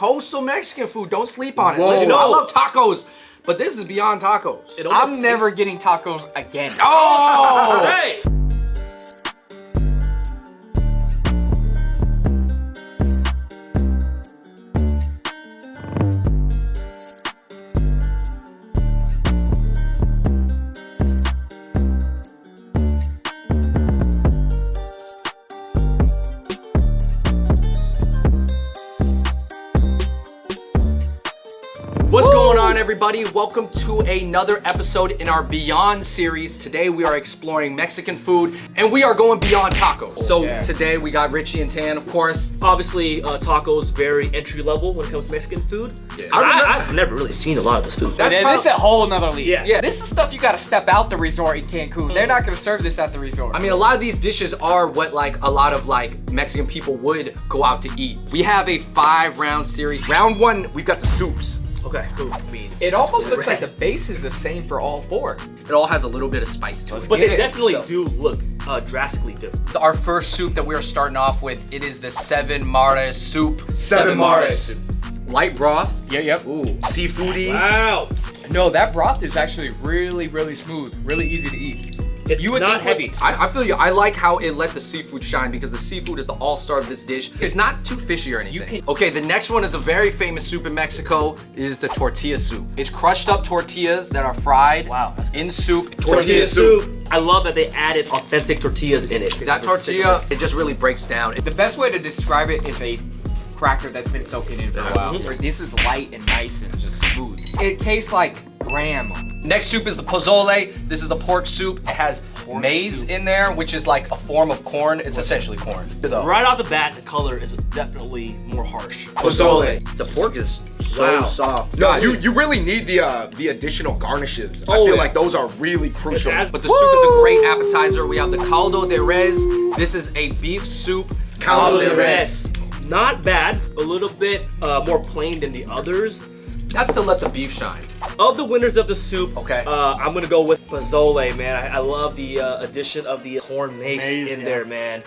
Coastal Mexican food. Don't sleep on it. Whoa. Listen, I love tacos, but this is beyond tacos. I'm never getting tacos again. Oh! Hey! What's going on, everybody? Welcome to another episode in our Beyond series. Today we are exploring Mexican food and we are going beyond tacos. So today we got Richie and Tan, of course. Obviously, tacos very entry level when it comes to Mexican food. Yeah. I've never really seen a lot of this food. This is a whole nother league. Yeah. This is stuff you gotta step out the resort in Cancun. They're not gonna serve this at the resort. I mean, a lot of these dishes are what like a lot of like Mexican people would go out to eat. We have a 5-round series. Round one, we've got the soups. Okay, cool. Beans. it almost looks like the base is the same for all four. It all has a little bit of spice to it. But Get they it. definitely So- do look drastically different. Our first soup that we are starting off with, it is the Seven Mares soup. Seven Mares. Light broth. Yep. Ooh. Seafoody. Wow. No, that broth is actually really, really smooth. Really easy to eat. It's You would not think heavy. I feel you. I like how it let the seafood shine because the seafood is the all-star of this dish. It's not too fishy or anything. Okay, the next one is a very famous soup in Mexico. It is the tortilla soup. It's crushed up tortillas that are fried in soup. Tortilla soup. I love that they added authentic tortillas in it. That tortilla, it just really breaks down. The best way to describe it is a cracker that's been soaking in for a while. Where this is light and nice and just smooth. It tastes like grandma. Next soup is the pozole. This is the pork soup. It has maize in there, which is like a form of corn. It's essentially corn. Right off the bat, the color is definitely more harsh. Pozole. The pork is so Wow. soft. No, Guys, you really need the additional garnishes. I Oh, feel yeah. like those are really crucial. but the soup is a great appetizer. We have the caldo de res. This is a beef soup. Caldo de res. Not bad. A little bit more plain than the others. That's to let the beef shine. Of the winners of the soup, Okay. I'm gonna go with pozole, man. I love the addition of the corn mace in there, man.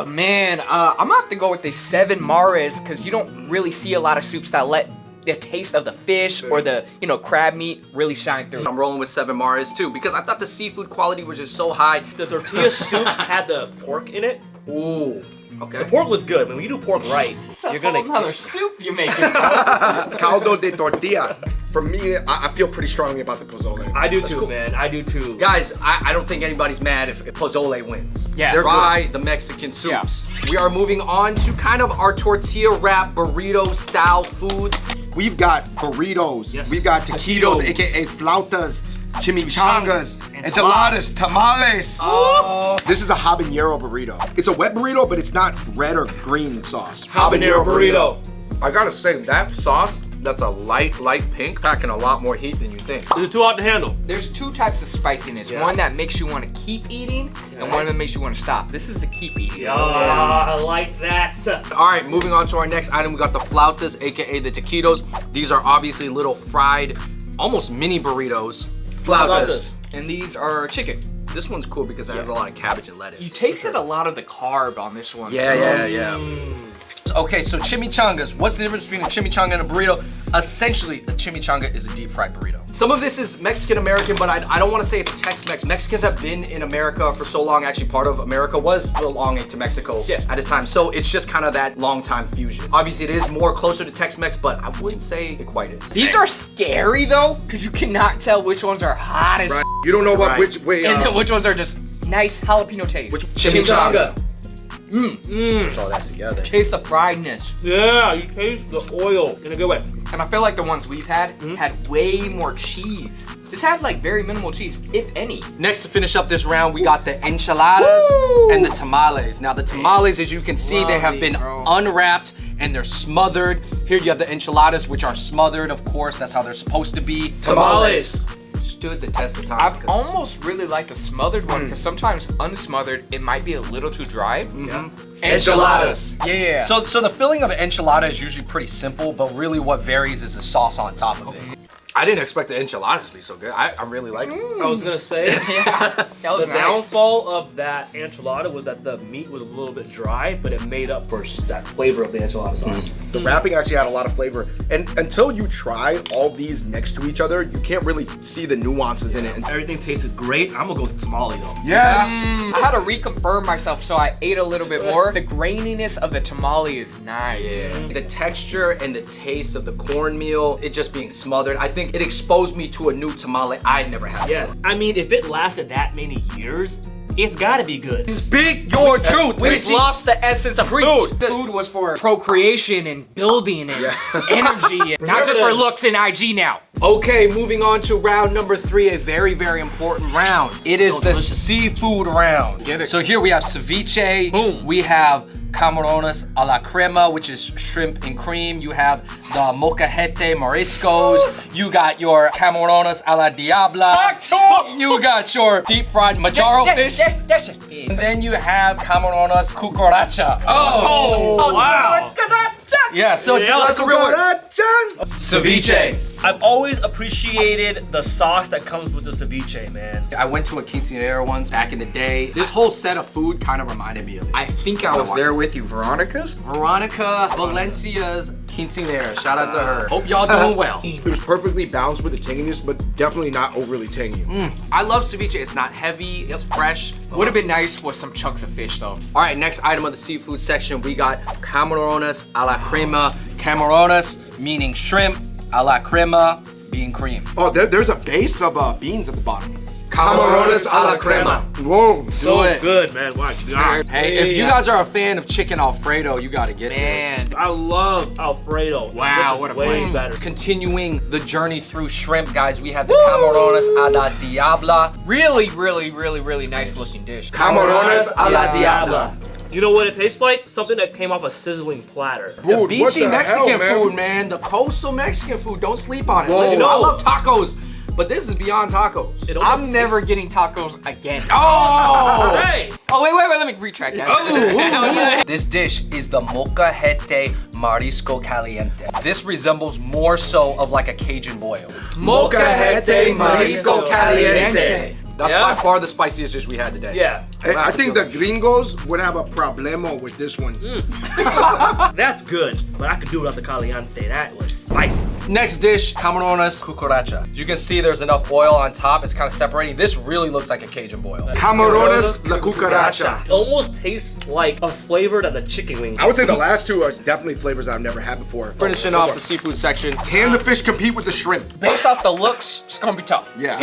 Man, I'm gonna have to go with the Seven Mares because you don't really see a lot of soups that let the taste of the fish or the crab meat really shine through. I'm rolling with Seven Mares too because I thought the seafood quality was just so high. The tortilla soup had the pork in it. Ooh. Okay. The pork was good. When you do pork right, you're gonna another soup you make. Caldo de tortilla. For me, I feel pretty strongly about the pozole. I do too, man. I do too. Guys, I don't think anybody's mad if pozole wins. Yeah. They're Try the Mexican soups. We are moving on to kind of our tortilla wrap burrito style foods. We've got burritos. Yes. We've got taquitos, Taquitos. aka flautas, chimichangas, enchiladas, tamales. Oh. This is a habanero burrito. It's a wet burrito, but it's not red or green sauce. Habanero burrito. I gotta say, that sauce, that's a light pink, packing a lot more heat than you think. Is it too hot to handle? There's two types of spiciness. Yeah. One that makes you want to keep eating, and one that makes you want to stop. This is the keep eating. Yeah, I like that. All right, moving on to our next item, we got the flautas, aka the taquitos. These are obviously little fried, almost mini burritos. Flautas. And these are chicken. This one's cool because it has a lot of cabbage and lettuce. You tasted a lot of the carb on this one. Yeah. Okay, so chimichangas. What's the difference between a chimichanga and a burrito? Essentially, a chimichanga is a deep fried burrito. Some of this is Mexican American, but I don't want to say it's Tex-Mex. Mexicans have been in America for so long. Actually, part of America was belonging to Mexico at a time. So it's just kind of that long time fusion. Obviously, it is more closer to Tex-Mex, but I wouldn't say it quite is. These are scary though, because you cannot tell which ones are hot as You don't know what Right. which way. and which ones are just nice jalapeno taste. Chimichanga. Mmm. All that together. Taste the friedness. Yeah, you taste the oil in a good way. And I feel like the ones we've had had way more cheese. This had like very minimal cheese, if any. Next, to finish up this round, we got the enchiladas and the tamales. Now, the tamales, as you can see, they have been unwrapped and they're smothered. Here you have the enchiladas, which are smothered, of course. That's how they're supposed to be. Tamales. Stood the test of time. I because- almost really like the smothered one because sometimes unsmothered it might be a little too dry. Enchiladas. Yeah. So the filling of an enchilada is usually pretty simple, but really what varies is the sauce on top of it. I didn't expect the enchiladas to be so good. I really like it. I was gonna say, Yeah, that was the nice. downfall of that enchilada was that the meat was a little bit dry, but it made up for that flavor of the enchilada sauce. The wrapping actually had a lot of flavor. And until you try all these next to each other, you can't really see the nuances in it. Everything tasted great. I'm gonna go with tamale though. Yes. I had to reconfirm myself, so I ate a little bit more. The graininess of the tamale is nice. The texture and the taste of the cornmeal, it just being smothered. I think it exposed me to a new tamale I'd never had. Yeah, I mean, if it lasted that many years, it's gotta be good. Speak your truth. We've lost the essence of food. Food was for procreation and building and energy, and not just for looks and IG now. Okay, moving on to round number 3, a very, very important round. It is the seafood round. Get it. So here we have ceviche. Boom. We have camarones a la crema, which is shrimp and cream. You have the molcajete mariscos. You got your camarones a la diabla. You got your deep fried majaro fish. That's just big. And then you have camarones cucaracha. Oh, wow. Yeah, so Yeah, that's a real one. Cucaracha. Ceviche. I've always appreciated the sauce that comes with the ceviche, man. I went to a quinceañera once back in the day. This whole set of food kind of reminded me of it. I think I was there with you, Veronica's. Veronica Valencia's quinceañera. Shout out to her. Hope y'all doing well. It was perfectly balanced with the tanginess, but definitely not overly tangy. I love ceviche. It's not heavy. It's fresh. Would have been nice with some chunks of fish, though. All right, next item of the seafood section, we got camarones a la crema. Camarones meaning shrimp, a la crema being cream. Oh, there's a base of beans at the bottom. Camarones a la crema. Whoa. So it. good, man. My God. Hey, if you guys are a fan of chicken Alfredo, you gotta get Man. I love Alfredo. Wow, This is what a way plate. better. this. Continuing the journey through shrimp, guys, we have the camarones a la diabla. Really, really, really, really nice looking dish. Camarones a la diabla. You know what it tastes like? Something that came off a sizzling platter. The Dude, what beachy the Mexican hell, man? food, man. The coastal Mexican food. Don't sleep on it. Whoa. Listen, No. I love tacos, but this is beyond tacos. It almost I'm never tastes- getting tacos again. Oh! Hey! Oh, wait, let me retract that. This dish is the molcajete marisco caliente. This resembles more so of like a Cajun boil. Molcajete marisco caliente. That's Yeah. by far the spiciest dish we had today. Yeah, I think the gringos would have a problemo with this one. that's good. But I could do it without the caliente. That was spicy. Next dish, camarones cucaracha. You can see there's enough oil on top. It's kind of separating. This really looks like a Cajun boil. Camarones la cucaracha. It almost tastes like a flavor that the chicken wing. I would say the last two are definitely flavors that I've never had before. Finishing off the seafood section. Can the fish compete with the shrimp? Based off the looks, it's gonna be tough. Yeah.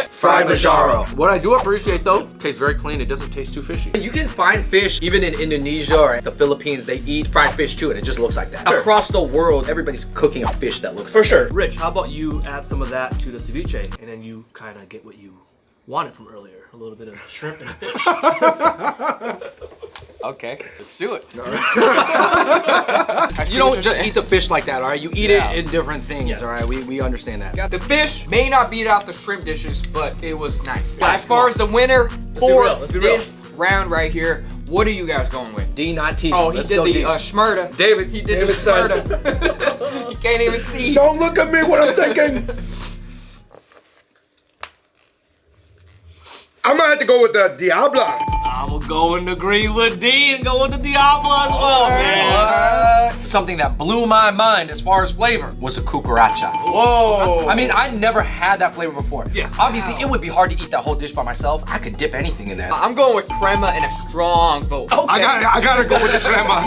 Fried majaro. What I do appreciate though, tastes very clean. It doesn't taste too fishy. You can find fish even in Indonesia or the Philippines. They eat fried fish too, and it just looks like that. Sure. Across the world, everybody's cooking a fish that looks For sure. Rich, how about you add some of that to the ceviche and then you kind of get what you wanted from earlier. A little bit of shrimp and fish. Okay, let's do it. You don't just eat the fish like that, all right? You eat it in different things, Yes. all right? We understand that. The fish may not beat out the shrimp dishes, but it was nice. Guys, As far as the winner for real, let's be real. this round right here, what are you guys going with? D, not T. Oh, he Let's did go the D. Schmurda. David. He did David the said- Schmurda. You can't even see. Don't look at me what I'm thinking. I'm gonna have to go with the Diabla. I'm gonna go in the green with D and go with the Diablo as well, man. Something that blew my mind as far as flavor was a cucaracha. Whoa. I mean, I'd never had that flavor before. Yeah. Obviously, it would be hard to eat that whole dish by myself. I could dip anything in that. I'm going with crema and a strong vote. I gotta go with the grandma.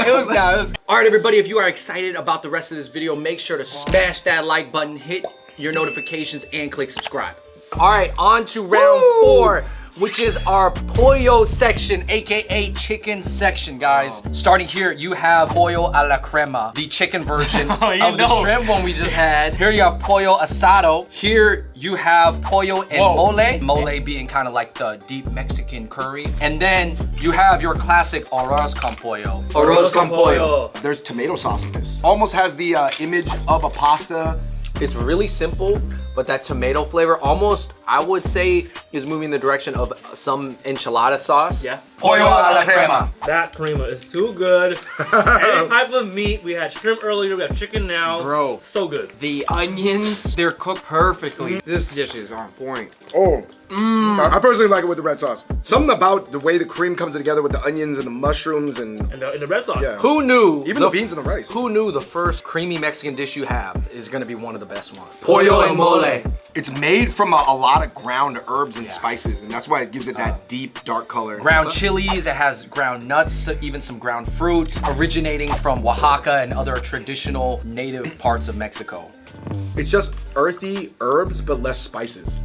It was good. All right, everybody, if you are excited about the rest of this video, make sure to smash that like button, hit your notifications, and click subscribe. All right, on to round 4, which is our pollo section, AKA chicken section, guys. Starting here, you have pollo a la crema, the chicken version of the shrimp one we just had. Here you have pollo asado. Here you have pollo en mole. Mole being kind of like the deep Mexican curry. And then you have your classic arroz con pollo. Arroz con pollo. There's tomato sauce in this. Almost has the image of a pasta. It's really simple, but that tomato flavor almost, I would say, is moving in the direction of some enchilada sauce. Yeah. Pollo a la crema. That crema is too good. Any type of meat. We had shrimp earlier. We have chicken now. Bro. So good. The onions, they're cooked perfectly. This dish is on point. Oh. I personally like it with the red sauce. Something about the way the cream comes together with the onions and the mushrooms and And the red sauce. yeah. Who knew? Even the beans and the rice. Who knew the first creamy Mexican dish you have is gonna be one of the best ones? Pollo and mole. It's made from a lot of ground herbs and spices, and that's why it gives it that deep, dark color. Ground chilies, it has ground nuts, so even some ground fruit, originating from Oaxaca and other traditional native parts of Mexico. It's just earthy herbs, but less spices.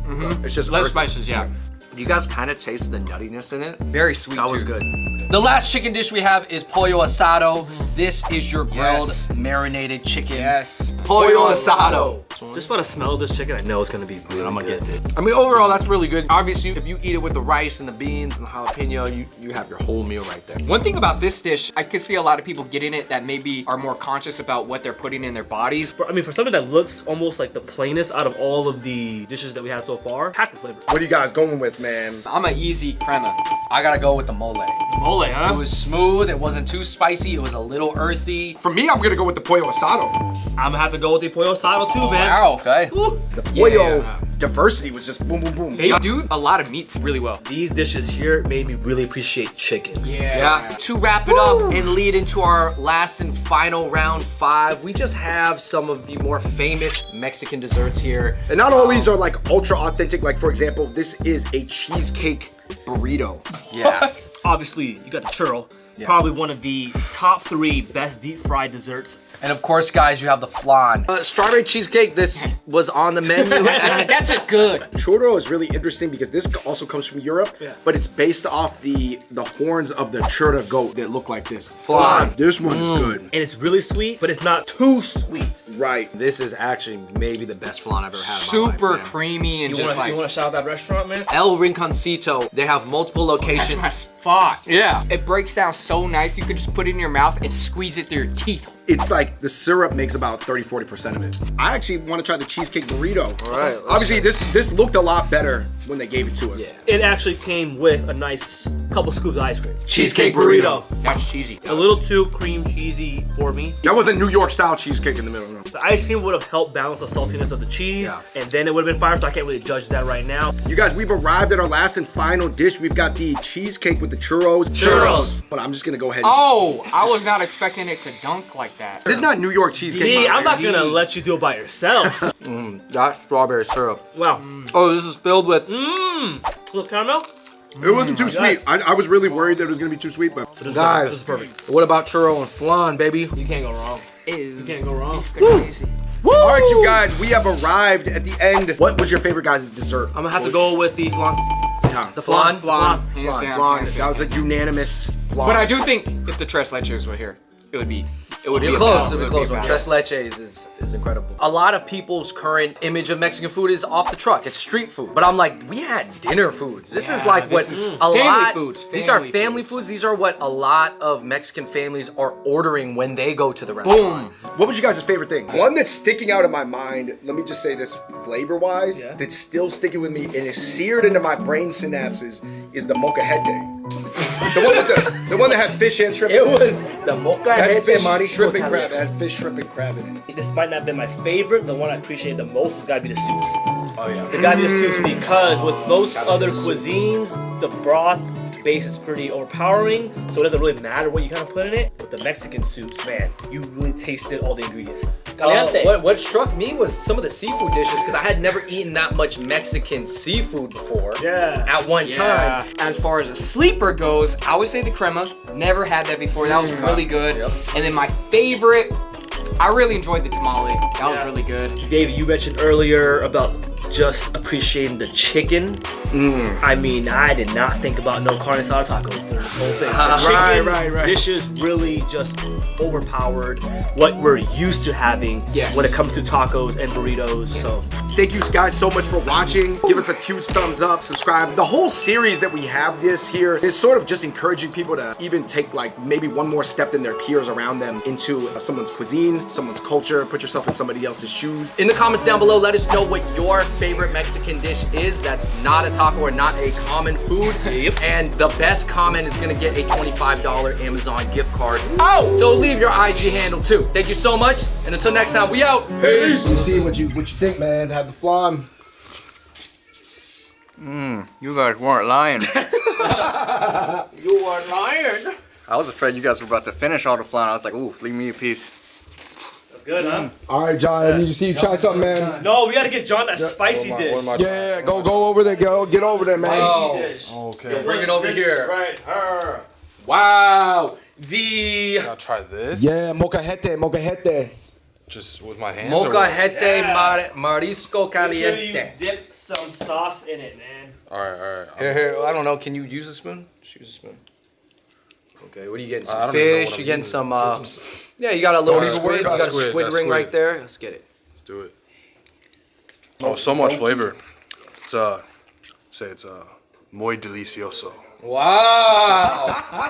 It's just Less earthy. spices, yeah. You guys kind of taste the nuttiness in it? Very sweet. That was too. good. The last chicken dish we have is pollo asado. This is your grilled, Yes. marinated chicken. Yes. Pollo asado. Just by the smell of this chicken, I know it's gonna be really I'm gonna good. get it. I mean, overall, that's really good. Obviously, if you eat it with the rice and the beans and the jalapeno, you have your whole meal right there. One thing about this dish, I could see a lot of people getting it that maybe are more conscious about what they're putting in their bodies. I mean, for something that looks almost like the plainest out of all of the dishes that we had so far, packed with flavor. What are you guys going with, man? I'm an easy crema. I gotta go with the mole. Mole, huh? It was smooth, it wasn't too spicy, it was a little earthy. For me, I'm gonna go with the pollo asado. I'm gonna have to go with the pollo asado too, man. Wow, okay. Woo. The pollo diversity was just boom, boom, boom. They do a lot of meats really well. These dishes here made me really appreciate chicken. Yeah. To wrap it up and lead into our last and final round 5, we just have some of the more famous Mexican desserts here. And not all these are like ultra authentic. Like for example, this is a cheesecake burrito. Yeah. Obviously, you got the churro. Probably one of the top 3 best deep fried desserts. And of course, guys, you have the flan. Strawberry cheesecake, this was on the menu. That's a good. Churro is really interesting because this also comes from Europe, but it's based off the horns of the churro goat that look like this. Flan. This one is good. And it's really sweet, but it's not too sweet. Right. This is actually maybe the best flan I've ever had in my life, Super man. creamy and You just wanna like. shout out that restaurant, man? El Rinconcito, they have multiple That's locations. my spot. Yeah. It breaks down so nice. You could just put it in your mouth and squeeze it through your teeth. It's like the syrup makes about 30-40% of it. I actually want to try the cheesecake burrito. All right, let's Obviously, this looked a lot better when they gave it to us. Yeah. It actually came with a nice couple scoops of ice cream. Cheesecake burrito. That's cheesy. A little too cream cheesy for me. That wasn't New York style cheesecake in the middle. No. The ice cream would have helped balance the saltiness of the cheese, and then it would have been fire, so I can't really judge that right now. You guys, we've arrived at our last and final dish. We've got the cheesecake with the churros. Churros. But I'm just gonna go ahead. Oh, I was not expecting it to dunk like that. This is not New York cheesecake. Me, I'm not Mario. gonna let you do it by yourselves. That strawberry syrup. Wow. Oh, this is filled with. Little caramel? It wasn't too sweet. I was really worried that it was gonna be too sweet, but So this Guys. is perfect. What about churro and flan, baby? You can't go wrong. You can't go wrong. Crazy. all right, you guys, we have arrived at the end. What was your favorite guys' dessert? I'm gonna have to go with the flan. The Flan? Flan. Flan. Hands down, Flan. hands That down. was a unanimous flan. But I do think if the tres leches were here, it would be It'll a be close. battle. It'll be It close. would be a Tres leches is incredible. A lot of people's current image of Mexican food is off the truck. It's street food. But I'm like, we had dinner foods. This is like what this is a family lot. foods, These are family family foods. These are what a lot of Mexican families are ordering when they go to the restaurant. Boom. What was you guys' favorite thing? One that's sticking out of my mind, let me just say this flavor-wise, Yeah. that's still sticking with me and is seared into my brain synapses is the mocajete. the one that had fish and shrimp. It was the mocha It had fish, marisco shrimp, and caliente. crab. It had fish, shrimp, and crab in it. This might not have been my favorite. The one I appreciate the most has gotta be the soups. Oh yeah. It gotta be the soups because with most other cuisines, the broth base is pretty overpowering, so it doesn't really matter what you kind of put in it. With the Mexican soups, man, you really tasted all the ingredients. Caliente. What struck me was some of the seafood dishes because I had never eaten that much Mexican seafood before. Yeah. At one time. As far as a sleeper goes, I would say the crema. Never had that before. That was really good. Yep. And then my favorite, I really enjoyed the tamale. That was Yeah. really good. David, you mentioned earlier about just appreciating the chicken. I mean, I did not think about no carne asada tacos during this whole thing. The chicken right. dishes really just overpowered what we're used to having Yes. when it comes to tacos and burritos. So Thank you guys so much for watching. Give us a huge thumbs up, subscribe. The whole series that we have this here is sort of just encouraging people to even take like maybe one more step than their peers around them into someone's cuisine, someone's culture, put yourself in somebody else's shoes. In the comments down below, let us know what your favorite Mexican dish is that's not a taco or not a common food. Yep. And the best comment is gonna get a $25 Amazon gift card. Oh! So leave your IG handle too. Thank you so much, and until next time, we out. Peace. You see what you think, man. Have the flan. You guys weren't lying. You are lying. I was afraid you guys were about to finish all the flan. I was like, ooh, leave me a piece. that's good, huh? All right, John. I need to see you try something, man. No, we gotta get John that spicy dish. Yeah, go over there, girl. Get over there, man. Oh. Dish. Okay. Bring it over Dish here. Right. Her. Wow. The I'll try this. Yeah, mocajete. Just with my hands. or what? Mocajete Yeah. marisco Make sure you caliente. dip some sauce in it, man. All right. Here, I don't know. Can you use a spoon? Just use a spoon. Okay, what are you getting? I Some don't even know fish? what You I'm getting using. some, Get some yeah, you got a little Got a squid. You got a got a squid, squid got a ring squid. right there. Let's get it. Let's do it. Oh, so much flavor. It's say it's muy delicioso. Wow.